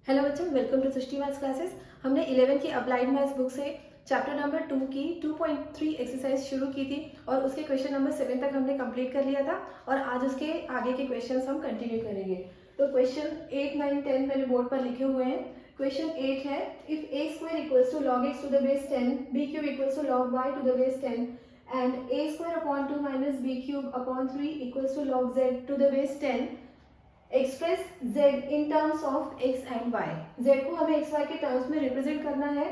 Hello बच्चों, welcome to Srishti maths classes. हमने 11 की अप्लाइड मैथ्स बुक से चैप्टर नंबर 2 की 2.3 एक्सरसाइज शुरू की थी और उसके क्वेश्चन नंबर 7 तक हमने कंप्लीट कर लिया था और आज उसके आगे के क्वेश्चंस हम कंटिन्यू करेंगे। तो क्वेश्चन 8, 9, 10 मेरे बोर्ड पर लिखे हुए हैं। क्वेश्चन 8 है, if a square equals to log x to the base 10, b cube equals to log y to the base 10 and a square upon 2 minus b cube upon 3 equals to log z to the base 10, express z in terms of x and y। z को हमें x y के terms में represent करना है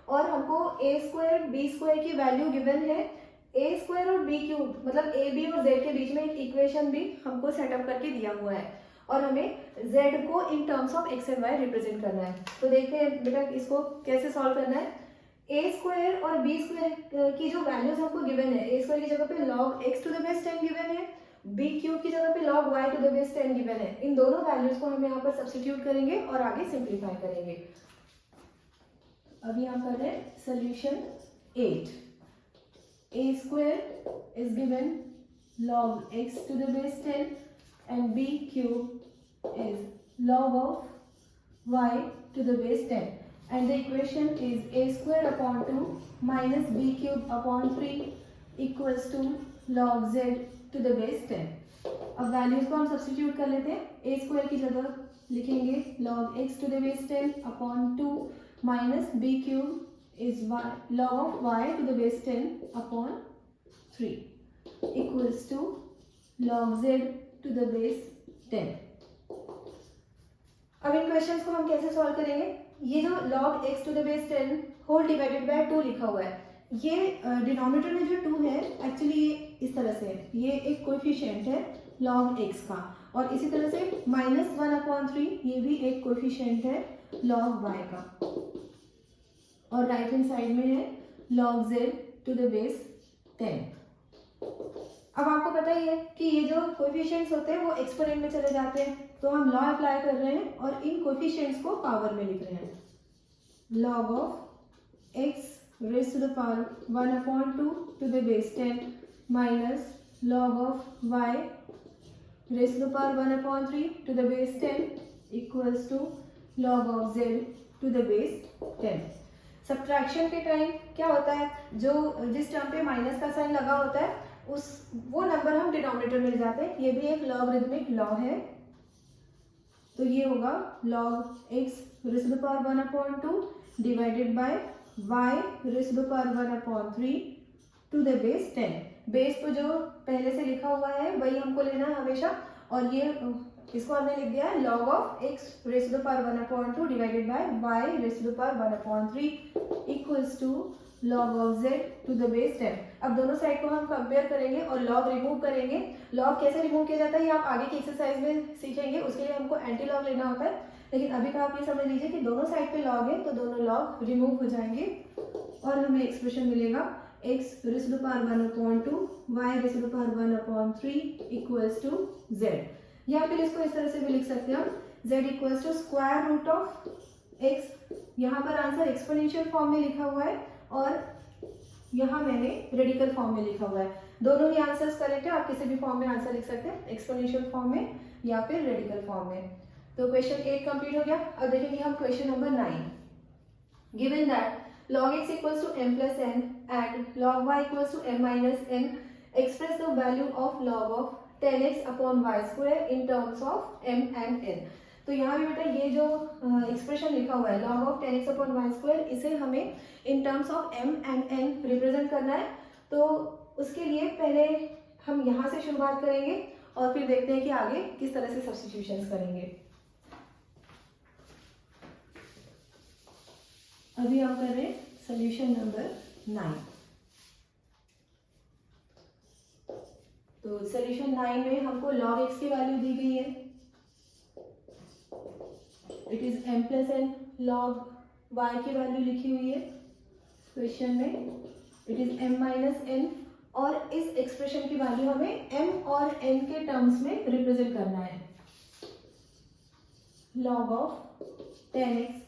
और हमको a square b square की value given है। a स्क्वायर और b क्यूब मतलब a b और z के बीच में एक इक्वेशन भी हमको सेटअप करके दिया हुआ है और हमें z को इन terms of x and y represent करना है। तो देखते हैं बेटा इसको कैसे सॉल्व करना है। a स्क्वायर और b स्क्वायर की जो वैल्यूज हमको गिवन है, a स्क्वायर की जगह पे log x to the base 10 given है, बी क्यूब की जगह पे log y to the base 10 given है। इन दोनों वैल्यूज को हम यहाँ पर सब्स्टिट्यूट करेंगे और आगे सिंप्लीफाई करेंगे। अभी हम कर रहे हैं solution 8। a square is given log x to the base 10 and b cube is log of y to the base 10 and the equation is a square upon 2 minus b cube upon 3 equals to log z to the base 10। अब values को हम substitute कर लेते हैं। ए square की जगह लिखेंगे log x to the base 10 upon 2 minus b cube is log of y to the base 10 upon 3 equals to log z to the base 10। अब इन क्वेश्चंस को हम कैसे सॉल्व करेंगे। ये जो log x to the base 10 whole divided by 2 लिखा हुआ है, ये डिनोमिनेटर में जो 2 है एक्चुअली ये इस तरह से है, ये एक कोएफिशिएंट है log x का, और इसी तरह से -1/3 ये भी एक कोएफिशिएंट है log y का, और राइट हैंड साइड में है log z to the base 10। अब आपको पता ही है कि ये जो कोएफिशिएंट्स होते हैं वो एक्सपोनेंट में चले जाते हैं, तो हम लॉ अप्लाई कर रहे हैं और इन कोएफिशिएंट्स को पावर में लिख रहे हैं। log of x raised to the power 1/2 to the base 10 minus log of y raised to the power 1/3 to the base 10 equals to log of z to the base 10। Subtraction के time क्या होता है, जो जिस term पे minus का sign लगा होता है वो नंबर हम डिनोमिनेटर में ले जाते हैं। ये भी एक लॉगरिथमिक लॉ है, तो ये होगा log x raised to the power 1/2 divided by y raised to the power 1/3 to the base 10। Base तो जो पहले से लिखा हुआ है वही हमको लेना है हमेशा, और ये इसको हमने लिख दिया है log of x raised to the power 1/2 divided by y raised to the power 1/3 equals to log of z to the base 10। अब दोनों साइड को हम कंपेयर करेंगे और log रिमूव करेंगे। log कैसे रिमूव किया जाता है ये आप आगे की एक्सरसाइज में सीखेंगे, उसके लिए हमको एंटी log लेना होता है, लेकिन अभी का आप ये समझ लीजिए कि दोनों साइड पे log है तो दोनों log रिमूव हो जाएंगे और हमें एक्सप्रेशन मिलेगा x raised to the power 1/2 y raised to the power 1/3 equals to z। या फिर इसको इस तरह से भी लिख सकते हैं हम, z equals to square root of x। यहाँ पर आंसर एक्सपोनेंशियल फॉर्म में लिखा हुआ है और यहाँ मैंने रेडिकल फॉर्म में लिखा हुआ है। दोनों ही आंसर्स करेक्ट है, आप किसी भी फॉर्म में आंसर लिख सकते हैं, एक्सपोनेंशियल फॉर्म में या फिर रेडिकल फॉर्म में। तो क्वेश्चन 8 कंप्लीट हो गया। अब देखेंगे हम question number 9। Given that log x equals to m plus n and log y equals to m minus n, express the value of log of 10x upon y square in terms of m and n। तो यहाँ भी बेटा ये जो expression लिखा हुआ है log of 10x upon y square, इसे हमें in terms of m and n represent करना है। तो उसके लिए पहले हम यहाँ से शुरुआत करेंगे और फिर देखते हैं कि आगे किस तरह से सब्स्टिट्यूशंस करेंगे। अभी हम कर रहे हैं सोल्यूशन नंबर 9। तो सोल्यूशन 9 में हमको log x की वैल्यू दी गई है, it is m plus n। log y की वैल्यू लिखी हुई है क्वेश्चन में, it is m minus n, और इस एक्सप्रेशन की वैल्यू हमें m और n के टर्म्स में रिप्रेजेंट करना है। log of 10x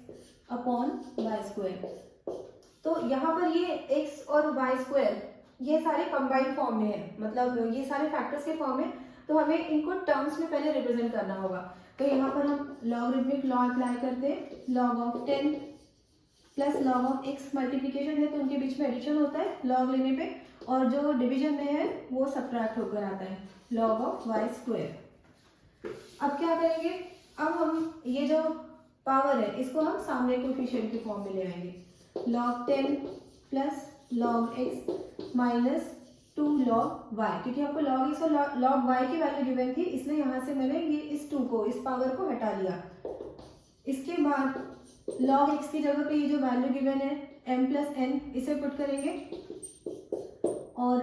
upon Y square. तो यहाँ पर ये x और y स्क्वायर ये सारे कंबाइंड फॉर्म में है, मतलब ये सारे फैक्टर्स के फॉर्म में, तो हमें इनको टर्म्स में पहले रिप्रेजेंट करना होगा। तो यहाँ पर हम लॉगरिथमिक लॉ अप्लाई करते हैं, log of 10 plus log of x multiplication है तो उनके बीच में एडिशन होता है लॉग लेने पे, और जो डिवीजन में है वो सब्ट्रैक्ट होकर आता है, लॉग ऑफ y स्क्वायर। अब क्या करेंगे, अब हम ये जो पावर है इसको हम सामने कोएफिशिएंट के फॉर्म में ले आएंगे, log 10 plus log x minus 2 log y, क्योंकि आपको log x और log y की वैल्यू गिवन थी इसलिए यहाँ से मैंने ये इस 2 को, इस पावर को हटा लिया। इसके बाद log x की जगह पे ये जो वैल्यू गिवन है m प्लस n, इसे पुट करेंगे, और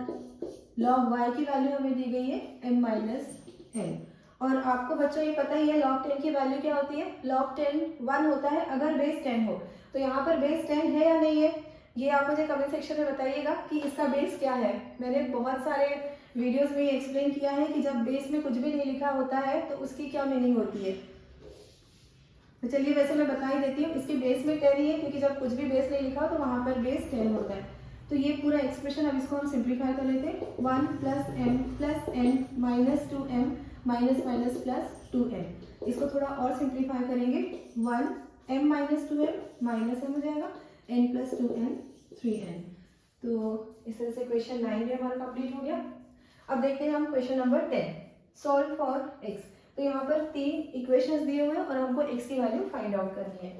log y की वैल्यू हमें दी गई है m माइनस n। और आपको बच्चों ये पता ही है log 10 की वैल्यू क्या होती है, log 10 1 होता है अगर बेस 10 हो। तो यहाँ पर बेस 10 है या नहीं है, ये आप मुझे कमेंट सेक्शन में बताइएगा कि इसका बेस क्या है। मैंने बहुत सारे वीडियोस में ये एक्सप्लेन किया है कि जब बेस में कुछ भी नहीं लिखा होता है तो उसकी क्या मीनिंग होती है। तो चलिए वैसे मैं बता ही देती हूँ, इसके बेस में 10 ही है क्योंकि जब कुछ भी बेस नहीं लिखा तो वहाँ पर बेस 10 होता है। तो ये पूरा एक्सप्रेशन, अब इसको हम सिंप्लीफाई कर लेते हैं, 1 plus n minus 2m minus minus plus 2m। इसको थोड़ा और सिंप्लीफाई करेंगे, 1 m minus 2m minus m हो जाएगा, n प्लस 2n 3n। तो इस तरह से क्वेश्चन 9 भी हमारा कंप्लीट हो गया। अब देखते हैं हम question number 10, solve for x। तो यहाँ पर 3 इक्वेशंस दिए हुए हैं और हमको x की वैल्यू फाइंड आउट करनी है।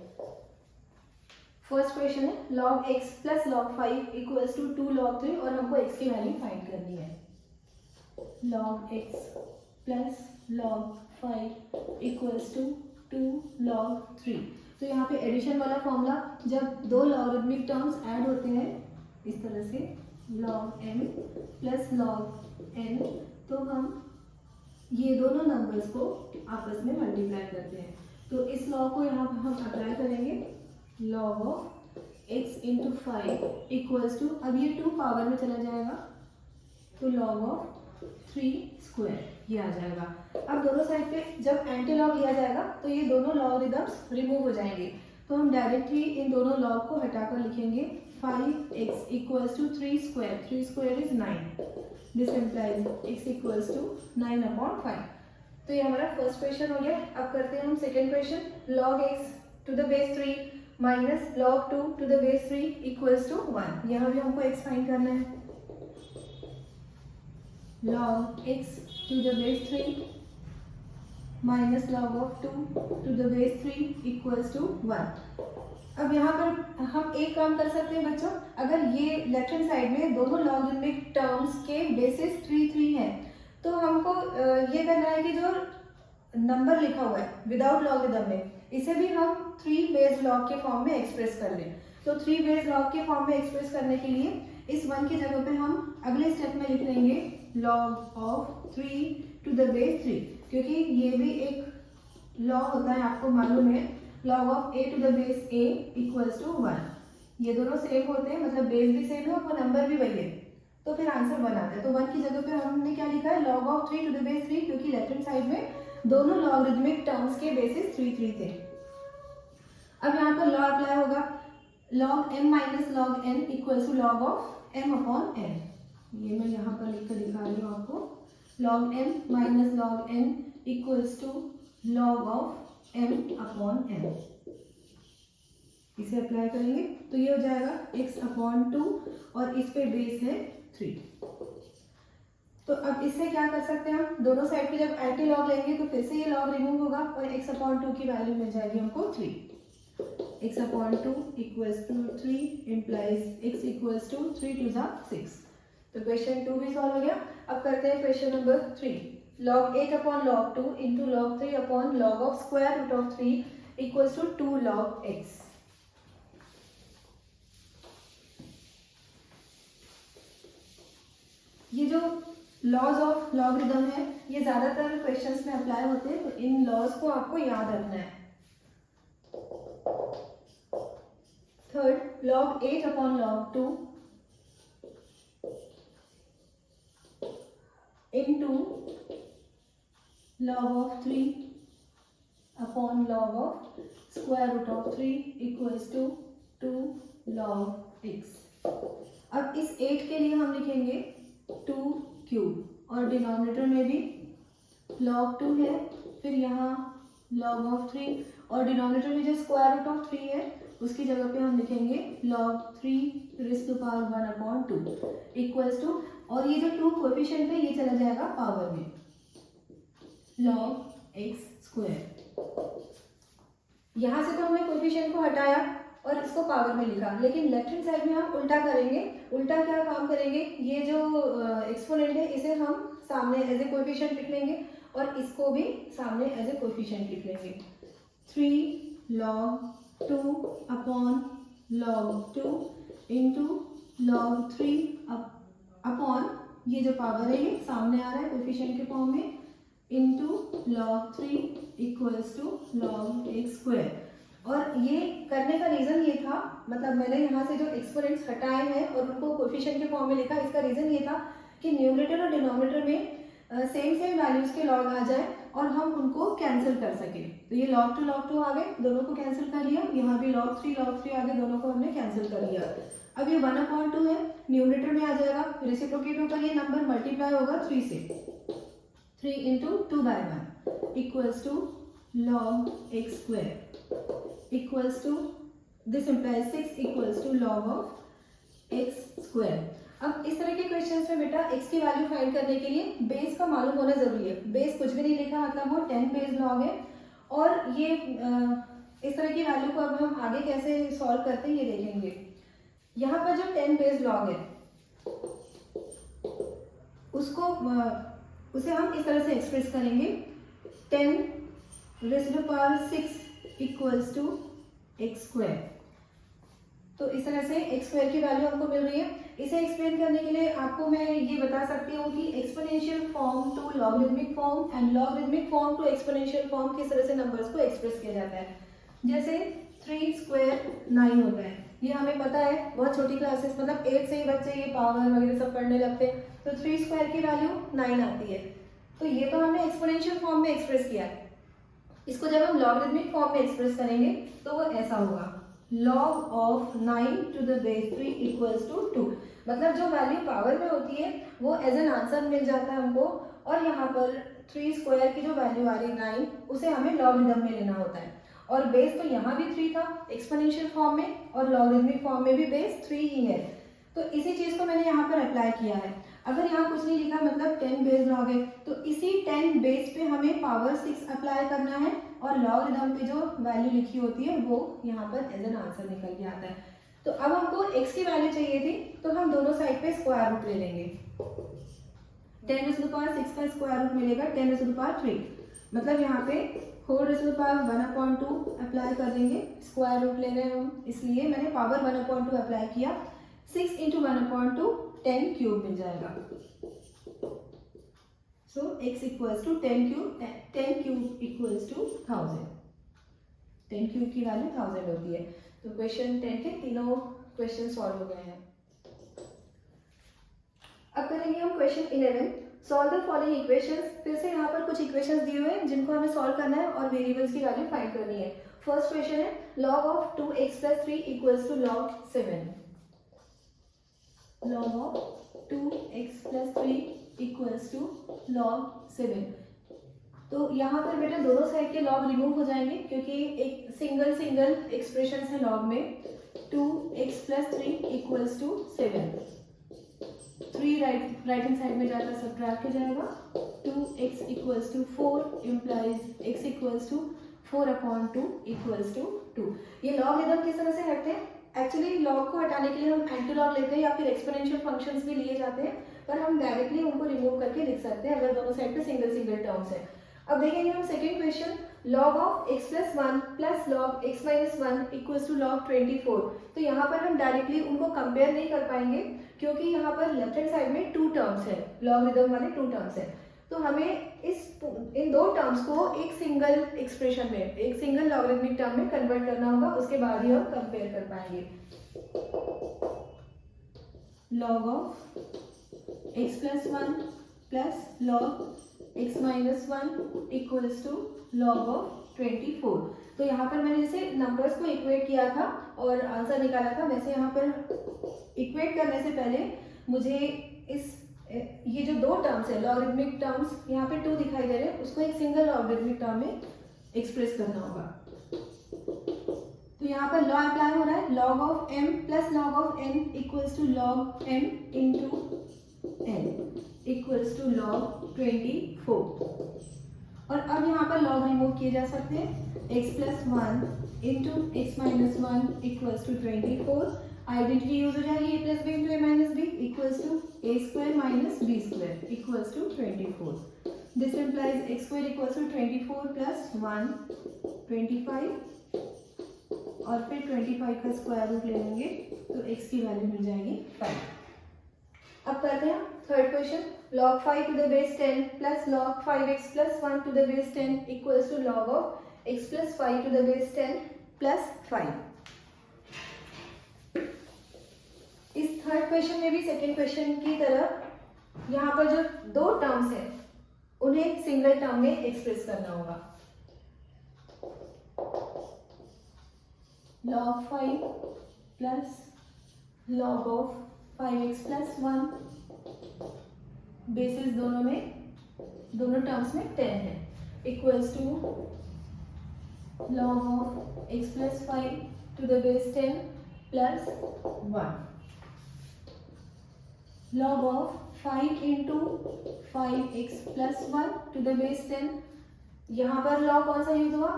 फर्स्ट क्वेश्चन है log x plus log 5 equals to 2 log 3, और हमको x की वैल्यू फाइंड करनी है। log x plus log 5 equals to 2 log 3। तो यहाँ पे एडिशन वाला फॉर्मूला, जब दो लॉगरिथमिक टर्म्स ऐड होते हैं इस तरह से log m plus log n, तो हम ये दोनों नंबर्स को आपस में मल्टीप्लाई करते हैं। तो इस लॉ को यहाँ पर हम अप्लाई करेंगे, log of x into 5 equals to, अब ये 2 पावर में चला जाएगा तो log ऑफ 3 स्क्वायर ये आ जाएगा। अब दोनों साइड पे जब एंटी लॉग लिया जाएगा तो ये दोनों लॉगरिथम्स रिमूव हो जाएंगे, तो हम डायरेक्टली इन दोनों लॉग को हटाकर लिखेंगे 5x equals to 3 square, 3 square is 9, this implies x equals to 9/5। तो ये हमारा फर्स्ट क्वेश्चन हो गया। अब करते हैं हम second question, log x to the base 3 minus log 2 to the base 3 equals to 1। यहाँ भी हमको x फाइंड करना है, log x to the base 3 minus log of 2 to the base 3 equals to 1। अब यहाँ पर हम एक काम कर सकते हैं बच्चों, अगर ये लेफ्ट हैंड साइड में दोनों लॉगरिथमिक टर्म्स के बेसिस 3 है तो हमको ये करना है कि जो नंबर लिखा हुआ है विदाउट लॉगरिथम में, इसे भी हम 3 बेस लॉग के फॉर्म में एक्सप्रेस कर लें। तो 3 बेस लॉग के फॉर्म में एक्सप्रेस करने के लिए इस 1 की जगह पे हम अगले स्टेप में लिख लेंगे log of 3 to the base 3, क्योंकि ये भी एक लॉग होता है, आपको मालूम है, log of a to the base a equals to 1। ये दोनों सेम होते हैं, मतलब बेस भी सेम है और वो नंबर भी वही है, तो फिर आंसर 1 आता है। तो 1 की जगह पे हमने क्या लिखा है, log of 3 to the base 3, क्योंकि लेफ्ट हैंड साइड में दोनों लॉगरिथमिक टर्म्स के बेसिस 3 थे। अब यहाँ पर लॉ अप्लाई होगा, log m minus log n equals to log of m upon n। ये मैं यहाँ पर लिख कर दिखा रही हूँ आपको, log m minus log n equals to log of m upon n। इसे अप्लाई करेंगे तो ये हो जाएगा x अपॉन 2 और इस पे बेस है 3। तो अब इससे क्या कर सकते हैं हम, दोनों साइड पे जब एंटी लॉग लेंगे तो फिर से ये लॉग रिमूव होगा और x अपॉन 2 की वैल्यू मिल जाएगी हमको 3। x upon 2 equals to 3 implies x equals to 3 to the 6। तो क्वेश्चन 2 भी सॉल्व हो गया। अब करते हैं question number 3, log 8 upon log 2 into log 3 upon log of square root of 3 equals to 2 log x। ये जो लॉज ऑफ लॉगरिथम है ये ज्यादातर क्वेश्चंस में अप्लाई होते हैं, तो इन लॉज को आपको याद रखना है। Third, log 8 upon log 2 into log of 3 upon log of square root of 3 equals to 2 log x। अब इस 8 के लिए हम लिखेंगे 2 क्यूब और डिनोमिनेटर में भी log 2 है, फिर यहाँ log ऑफ 3, और डिनोमिनेटर में जो स्क्वायर रूट ऑफ 3 है उसकी जगह पे हम लिखेंगे log 3 raise to power 1/2 equals to, और ये जो 2 कोएफिशिएंट है ये चला जाएगा पावर में, log x स्क्वायर। यहाँ से तो हमने कोएफिशिएंट को हटाया और इसको पावर में लिखा, लेकिन लेफ्ट हैंड साइड में हम उल्टा करेंगे। उल्टा क्या काम करेंगे, ये जो एक्सपोनेंट है इसे हम सामने एज ए कोएफिशिएंट लिख लेंगे और इसको भी सामने एज ए कोएफिशिएंट लिख लेंगे। 3 log 2 upon log 2 into log 3 upon ये जो पावर है ये सामने आ रहा है कोएफिशिएंट के फॉर्म में, into log 3 equals to log x square. और ये करने का रीज़न ये था, मतलब मैंने यहाँ से जो एक्सपोनेंट्स हटाए हैं और उनको कोएफिशिएंट के फॉर्म में लिखा, इसका रीज़न ये था कि न्यूमरेटर और डिनोमिनेटर में सेम वैल्यूज़ के लॉग आ जाए और हम उनको कैंसिल कर सकें। तो ये log 2 आ गए, दोनों को कैंसिल कर लिया, यहाँ भी log 3 आ गए, दोनों को हमने कैंसिल कर लिया। अब ये 1/2 है, न्यूमरेटर में आ जाएगा, रेसिप्रोकेट होकर ये नंबर मल्टीप्लाई होगा 3 से, 3 into 2/1 equals to log x square equals to, this implies 6 equals to log of x square. अब इस तरह के क्वेश्चंस में बेटा x की वैल्यू फाइंड करने के लिए बेस का मालूम होना जरूरी है। बेस कुछ भी नहीं लिखा, मतलब वो 10 बेस लॉग है। और ये इस तरह की वैल्यू को अब हम आगे कैसे सॉल्व करते हैं ये देखेंगे। यहाँ पर जो 10 बेस लॉग है उसे हम इस तरह से एक्सप्रेस करेंगे, 10 raise to power 6 equals to x square. तो इस तरह से x स्क्वायर की वैल्यू हमको मिल रही है। इसे एक्सप्लेन करने के लिए आपको मैं ये बता सकती हूँ कि exponential form to logarithmic form and logarithmic form to exponential form किस तरह से नंबर्स को एक्सप्रेस किया जाता है। जैसे 3 स्क्वायर 9 होता है, ये हमें पता है, बहुत छोटी क्लासेस मतलब 8 से ही बच्चे ये पावर वगैरह सब पढ़ने लगते हैं। तो 3 स्क्वायर की वैल्यू 9 आती है। तो ये तो हमने एक्सपोनेंशियल फॉर्म में एक्सप्रेस किया है। इसको जब हम लॉगरिथमिक फॉर्म में एक्सप्रेस करेंगे तो वो ऐसा होगा, log of 9 to the base 3 equals to 2। मतलब जो वैल्यू पावर में होती है वो एज एन आंसर मिल जाता है हमको, और यहाँ पर 3 स्क्वायर की जो वैल्यू आ रही है 9, उसे हमें लॉगरिथम में लेना होता है। और बेस तो यहाँ भी 3 था एक्सपोनेंशियल फॉर्म में, और लॉगरिथमिक फॉर्म में भी बेस 3 ही है। तो इसी चीज़ को मैंने यहाँ पर अप्लाई किया है। अगर यहाँ कुछ नहीं लिखा, मतलब 10 बेस लॉग है, तो इसी 10 बेस पे हमें पावर 6 अप्लाई करना है, और लॉगरिथम पे जो वैल्यू लिखी होती है वो यहाँ पर एज एन आंसर निकल के आता है। तो अब हमको x की वैल्यू चाहिए थी, तो हम दोनों साइड पे स्क्वायर रूट ले लेंगे। 10 रेज़ टू पावर 6 का स्क्वायर रूट मिलेगा 10 रेज़ टू पावर 3, मतलब यहाँ पे 4 रेज़ टू पावर 1/2 अप्लाई कर देंगे। स्क्वायर रूट ले रहे हैं हम, इसलिए मैंने पावर 1/2 अप्लाई किया। 6 इंटू 1/2 10 क्यूब मिल जाएगा। So x equals to 10 cube equals to 1000। 10 cube की वैल्यू 1000 होती है। तो क्वेश्चन 10 के तीनों क्वेश्चन सॉल्व हो गए हैं। अब करेंगे हम question 11, solve the following equations. फिर से यहाँ पर कुछ इक्वेशंस दिए हुए हैं जिनको हमें सॉल्व करना है और वेरिएबल्स की वैल्यू फाइंड करनी है। फर्स्ट क्वेश्चन है log of 2x + 3 equals to log 7। log of 2x + 3 equals to log 7। तो यहाँ पर बेटा दोनों साइड के लॉग रिमूव हो जाएंगे, क्योंकि एक सिंगल एक्सप्रेशन है लॉग में। 2x + 3 equals to 7। 3 right hand side में जाकर सब्ट्रैक्ट हो जाएगा। 2x equals to 4 implies x equals to 4/2 equals to 2। ये लॉगरिथम किस तरह से हटते हैं? एक्चुअली लॉग को हटाने के लिए हम एंटी लॉग लेते हैं या फिर एक्सपोनेंशियल फंक्शंस भी लिए जाते हैं, पर हम डायरेक्टली उनको रिमूव करके लिख सकते हैं अगर दोनों साइड पे सिंगल टर्म्स है। अब देखेंगे हम second question, log of x + 1 + log x - 1 equals to log 24। तो यहाँ पर हम डायरेक्टली उनको कंपेयर नहीं कर पाएंगे, क्योंकि यहाँ पर लेफ्ट हैंड साइड में 2 टर्म्स है, लॉगरिथम वाले 2 टर्म्स है। तो हमें इन 2 टर्म्स को एक सिंगल एक्सप्रेशन में, एक सिंगल लॉगरिथमिक टर्म में कन्वर्ट करना होगा, उसके बाद ही हम कंपेयर कर पाएंगे। log of x + 1 + log x - 1 equals to log of 24। तो यहाँ पर मैंने जैसे नंबर्स को इक्वेट किया था और आंसर निकाला था, वैसे यहाँ पर इक्वेट करने से पहले मुझे ये जो 2 टर्म्स है लॉगरिथमिक टर्म्स, यहाँ पे 2 दिखाई दे रहे हैं, उसको एक सिंगल लॉगरिथमिक टर्म में एक्सप्रेस करना होगा। तो यहाँ पर लॉ अप्लाई हो रहा है, log of m plus log of n equals to log m into n equals to log 24। और अब यहाँ पर लॉग रिमूव किए जा सकते हैं, x plus 1 into X minus 1 equals to 24। Identity use हो जाएगी a plus B into A minus B equals to A square minus B square equals to 24। This implies x square equals to 24 plus 1 25 और फिर 25 का square root ले लेंगे तो x की value मिल जाएगी 5। अब करते हैं third question, log 5 to the base 10 plus log 5x plus 1 to the base 10 equals to log of x plus 5 to the base 10 plus 5। इस थर्ड क्वेश्चन में भी सेकेंड क्वेश्चन की तरह यहाँ पर जो दो टर्म्स हैं उन्हें सिंगल टर्म में एक्सप्रेस करना होगा। log 5 plus log of 5x plus 1 basis दोनों टर्म्स में 10 है equals to log of x plus 5 to the base 10 plus 1। log of 5 into 5x plus 1 to the base 10, यहाँ पर log कौन सा यूज हुआ,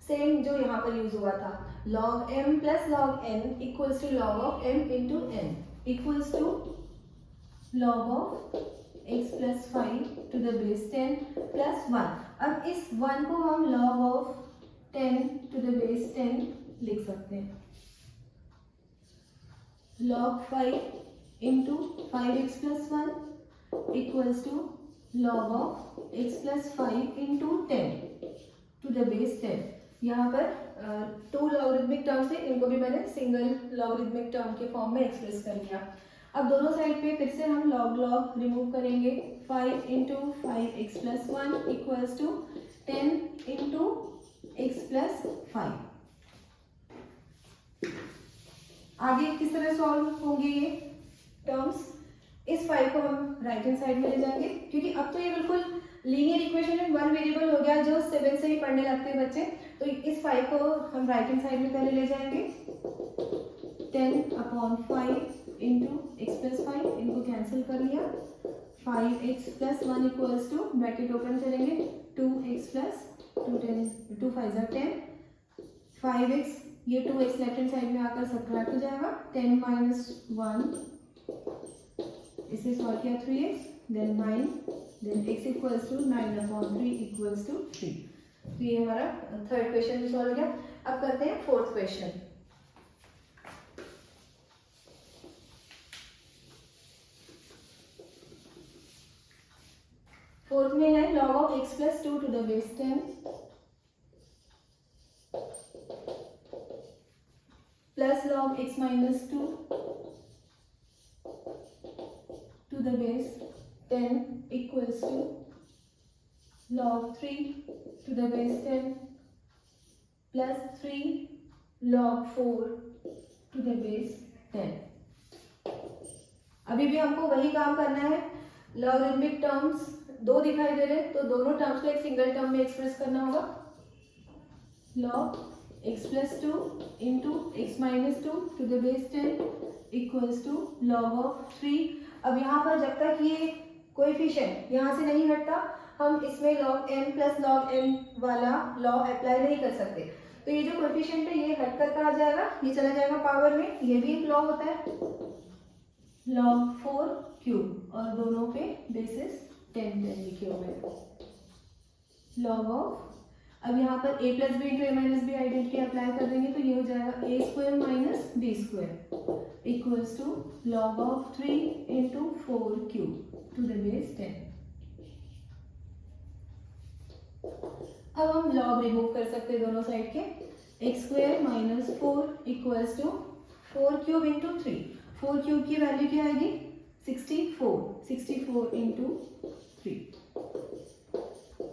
सेम जो यहाँ पर यूज हुआ था, log m plus log n equals to log of m into n equals to log of x plus 5 to the base 10 plus 1। अब इस 1 को हम log of 10 to the base 10 लिख सकते हैं, log 5 into 5x plus 1 equals to log of x plus 5 into 10 to the base 10। यहाँ पर to logarithmic terms है, इनको भी मैंने सिंगल लॉगरिथमिक टर्म के फॉर्म में एक्सप्रेस कर लिया। अब दोनों साइड पे फिर से हम लॉग रिमूव करेंगे, 5 into 5x plus 1 equals to 10 into x plus 5। आगे किस तरह सॉल्व होंगे ये टर्म्स, इस 5 को हम राइट हैंड साइड में ले जाएंगे क्योंकि अब तो ये बिल्कुल लीनियर इक्वेशन में वन वेरिएबल हो गया जो 7 से ही पढ़ने लगते हैं बच्चे। तो इस 5 को हम राइट हैंड साइड में पहले ले जाएंगे, 10/5 इंटू एक्स प्लस 5, इनको कैंसिल कर लिया, 5x plus 1 equals to bracket open करेंगे 2x प्लस 2 5 10, 5x ये 2x लेफ्ट हैंड साइड में आकर सब्ट्रैक्ट हो जाएगा, 10 माइनस 1 इसे सॉल्व किया 3x then 9 then x equals to 9/3 equals to 3। तो ये हमारा थर्ड क्वेश्चन भी सॉल्व हो गया। अब करते हैं फोर्थ क्वेश्चन। फोर्थ में है log of x plus 2 to the base 10 plus log x minus 2 to the base 10 equals to log 3 to the base 10 plus 3 log 4 to the base 10। अभी भी हमको वही काम करना है, लॉगरिथमिक टर्म्स दो दिखाई दे रहे हैं तो दोनों टर्म्स को एक सिंगल टर्म में एक्सप्रेस करना होगा, log x plus 2 into X minus 2 to the base 10 equals to log of 3। अब यहाँ पर जब तक ये कोएफिशिएंट यहाँ से नहीं हटता हम इसमें log m plus log n वाला लॉ अप्लाई नहीं कर सकते। तो ये जो कोएफिशिएंट है ये हट कर आ जाएगा, ये चला जाएगा पावर में, ये भी एक लॉ होता है log 4 क्यूब और दोनों पे बेसिस 10 लिखे हुए log ऑफ, अब यहाँ पर a plus B into A minus B identity apply कर देंगे तो ये हो जाएगा a square minus B square equals to log of 3 into 4 cube to the base 10। अब हम log रिमूव कर सकते हैं दोनों साइड के, X square minus 4 equals to 4 cube into 3, 4 cube की वैल्यू क्या आएगी 64 into 3,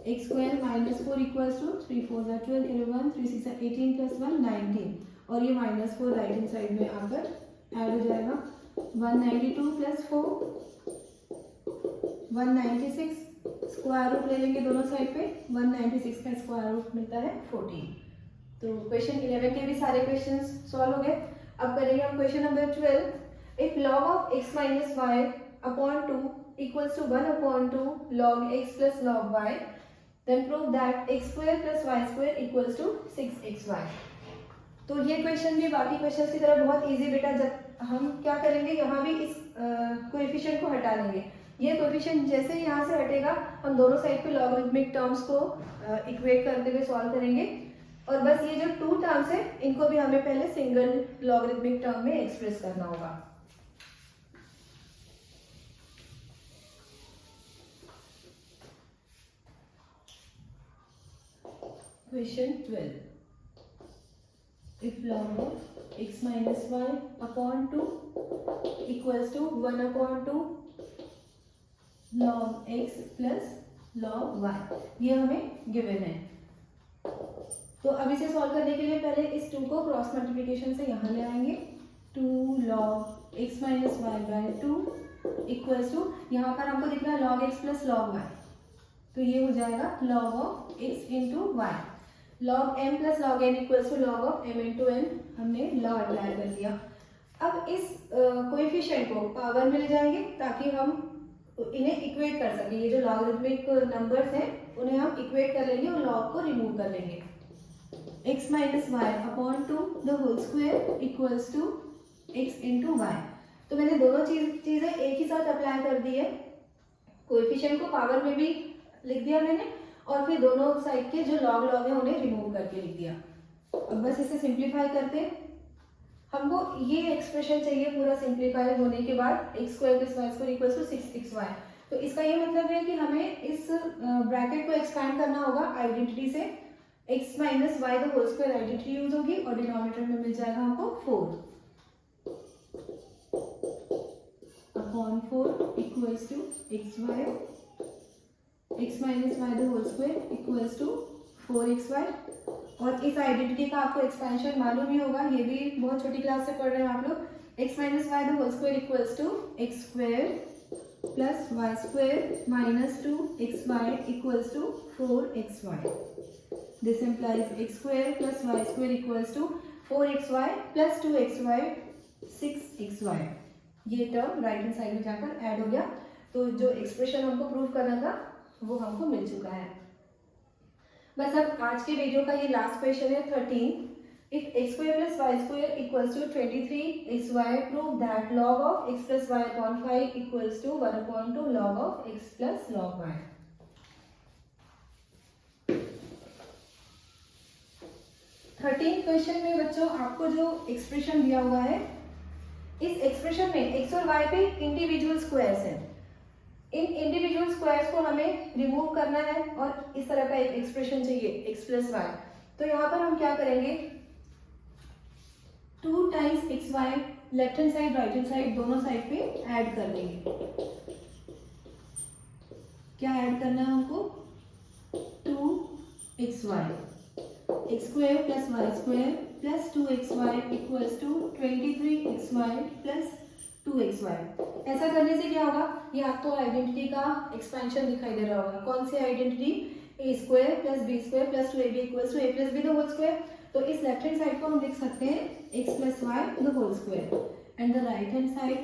X square minus 4 equals to 3 4 12 1 3 6 18 plus 1 19 और ये माइनस 4 राइट हैंड साइड में आकर ऐड हो जाएगा, 192 प्लस 4 196 स्क्वायर रूट ले लेंगे दोनों साइड पे, 196 का स्क्वायर रूट मिलता है 14। तो क्वेश्चन 11 के भी सारे क्वेश्चन सॉल्व हो गए। अब करेंगे हम question number 12। If log of x minus Y upon 2 equals to 1/2 log x plus log y, then prove that x square plus y square equals to 6xy। तो ये क्वेश्चन भी बाकी क्वेश्चंस की तरह बहुत इजी बेटा। जब हम क्या करेंगे, यहाँ भी इस कोएफिशिएंट को हटा लेंगे। ये कोएफिशिएंट जैसे ही यहाँ से हटेगा, हम दोनों साइड पे लॉगरिथमिक टर्म्स को इक्वेट करते हुए सॉल्व करेंगे। और बस ये जो 2 टर्म्स है, इनको भी हमें पहले सिंगल लॉगरिथमिक टर्म में एक्सप्रेस करना होगा। Question 12। If log of x minus y upon 2 equals to 1/2 log x plus log y, ये हमें गिवन है। तो अब इसे सॉल्व करने के लिए पहले इस 2 को क्रॉस मल्टीप्लिकेशन से यहाँ ले आएंगे। 2 log x minus y by 2 equals to, यहाँ पर हमको दिख रहा है log x plus log y, तो ये हो जाएगा log of x into y। log m plus log n equals to log of m into n, हमने लॉ अप्लाई कर दिया। अब इस कोएफिशिएंट को पावर में ले जाएंगे ताकि हम इन्हें इक्वेट कर सकें। ये जो लॉगरिथमिक नंबर्स हैं उन्हें हम इक्वेट कर लेंगे और लॉग को रिमूव कर लेंगे। x minus Y upon 2 the whole square equals to x into Y. तो मैंने दोनों चीजें एक ही साथ अप्लाई कर दी है। कोएफिशिएंट को पावर में भी लिख दिया मैंने, और फिर दोनों साइड के जो लॉग है उन्हें रिमूव करके लिख दिया। अब बस इसे सिंप्लीफाई करते हैं। हमको ये एक्सप्रेशन चाहिए पूरा सिंप्लीफाई होने के बाद x square plus Y square equals to 6xy। तो इसका ये मतलब है कि हमें इस ब्रैकेट को एक्सपैंड करना होगा आइडेंटिटी से। x minus Y the whole square identity use होगी और डिनोमिनेटर में मिल जाएगा हमको 4 upon 4 equals to xy, x minus Y the whole square equals to 4xy। और इस आइडेंटिटी का आपको एक्सपेंशन मालूम ही होगा, ये भी बहुत छोटी क्लास से पढ़ रहे हैं आप लोग। x minus Y the whole square equals to x square plus Y square minus 2xy equals to 4xy। This implies x square plus Y square equals to 4xy plus 2xy 6xy। ये term right hand side में जाकर add हो गया। तो जो expression हमको prove करना था वो हमको मिल चुका है। बस अब आज के वीडियो का ये लास्ट क्वेश्चन है 13। If x square plus Y square equals to 23xy, prove that log of x plus Y upon 5 equals to 1/2 log of x plus log y। 13 question में बच्चों आपको जो एक्सप्रेशन दिया हुआ है, इस एक्सप्रेशन में x और y पे इंडिविजुअल स्क्वायर्स हैं। इन इंडिविजुअल स्क्वायर्स को हमें रिमूव करना है और इस तरह का एक एक्सप्रेशन चाहिए x प्लस वाई। तो यहाँ पर हम क्या करेंगे, 2 times xy left hand side right hand side दोनों साइड पे ऐड कर देंगे। क्या ऐड करना है हमको, 2xy, x square plus Y square plus 2xy equals to 23xy plus 2xy। ऐसा करने से क्या होगा, ये आपको आइडेंटिटी का एक्सपेंशन दिखाई दे रहा होगा। कौन सी identity, a square plus b square plus 2ab equals to a plus b the whole square. तो इस लेफ्ट हैंड साइड को हम लिख सकते हैं x plus Y the whole square and the right hand side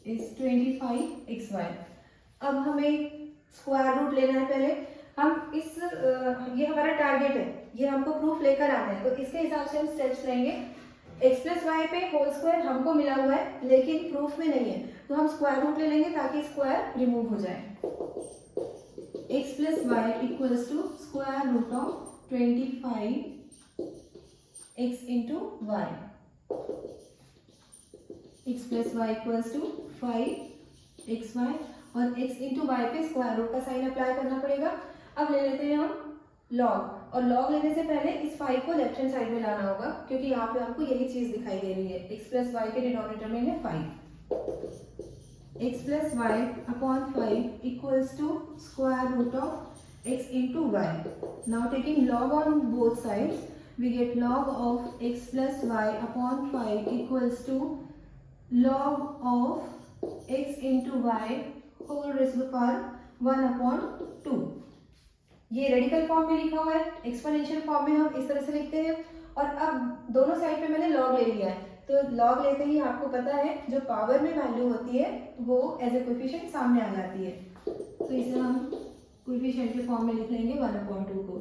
is 25xy। अब हमें square root लेना है। पहले हम इस ये हमारा टारगेट है, ये हमको प्रूफ लेकर आना है, तो इसके हिसाब से हम स्टेप्स लेंगे। x प्लस वाई पे होल स्क्वायर हमको मिला हुआ है लेकिन प्रूफ में नहीं है, तो हम स्क्वायर रूट ले लेंगे ताकि स्क्वायर रिमूव हो जाए। x plus Y equals to square root of 25x into Y. x plus Y equals to 5xy और x इंटू वाई पे स्क्वायर रूट का साइन अप्लाई करना पड़ेगा। अब ले लेते हैं हम लॉग, और लॉग लेने से पहले इस 5 को लेफ्ट हैंड साइड में लाना होगा क्योंकि यहाँ पे आपको यही चीज दिखाई दे रही है। x प्लस वाई के डिनोमिनेटर में है 5। x plus Y upon 5 equals to square root of x into Y. Now taking log on both sides we get log of x plus Y upon 5 equals to log of x into Y whole raise to power 1/2। ये radical form में लिखा हुआ है, exponential form में हम इस तरह से लिखते हैं। और अब दोनों साइड पे मैंने लॉग ले लिया है, तो लॉग लेते ही आपको पता है जो पावर में वैल्यू होती है वो एज ए कोएफिशिएंट सामने आ जाती है। तो इसे हम कोएफिशिएंट के फॉर्म में लिख लेंगे 1/2 को।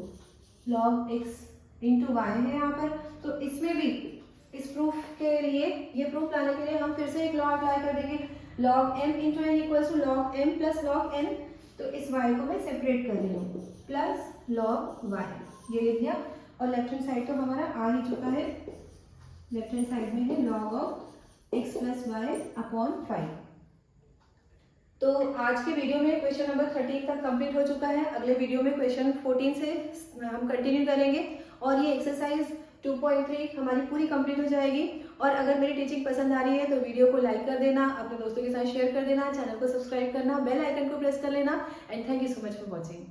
log x इंटू वाई है यहाँ पर। तो इसमें भी इस प्रूफ के लिए, ये प्रूफ लाने के लिए हम फिर से एक लॉ अप्लाई कर देंगे, log m into N equals to log m plus log n। तो इस y को मैं सेपरेट कर रही हूँ, प्लस log y, ये लिख दिया। और लेफ्ट हैंड साइड तो हमारा आ ही चुका है, लेफ्ट हैंड साइड में है log of x plus Y upon 5। तो आज के वीडियो में क्वेश्चन नंबर 13 तक कंप्लीट हो चुका है। अगले वीडियो में क्वेश्चन 14 से हम कंटिन्यू करेंगे और ये एक्सरसाइज 2.3 हमारी पूरी कंप्लीट हो जाएगी। और अगर मेरी टीचिंग पसंद आ रही है तो वीडियो को लाइक कर देना, अपने दोस्तों के साथ शेयर कर देना, चैनल को सब्सक्राइब करना, बेल आइकन को प्रेस कर लेना। And thank you so much for watching.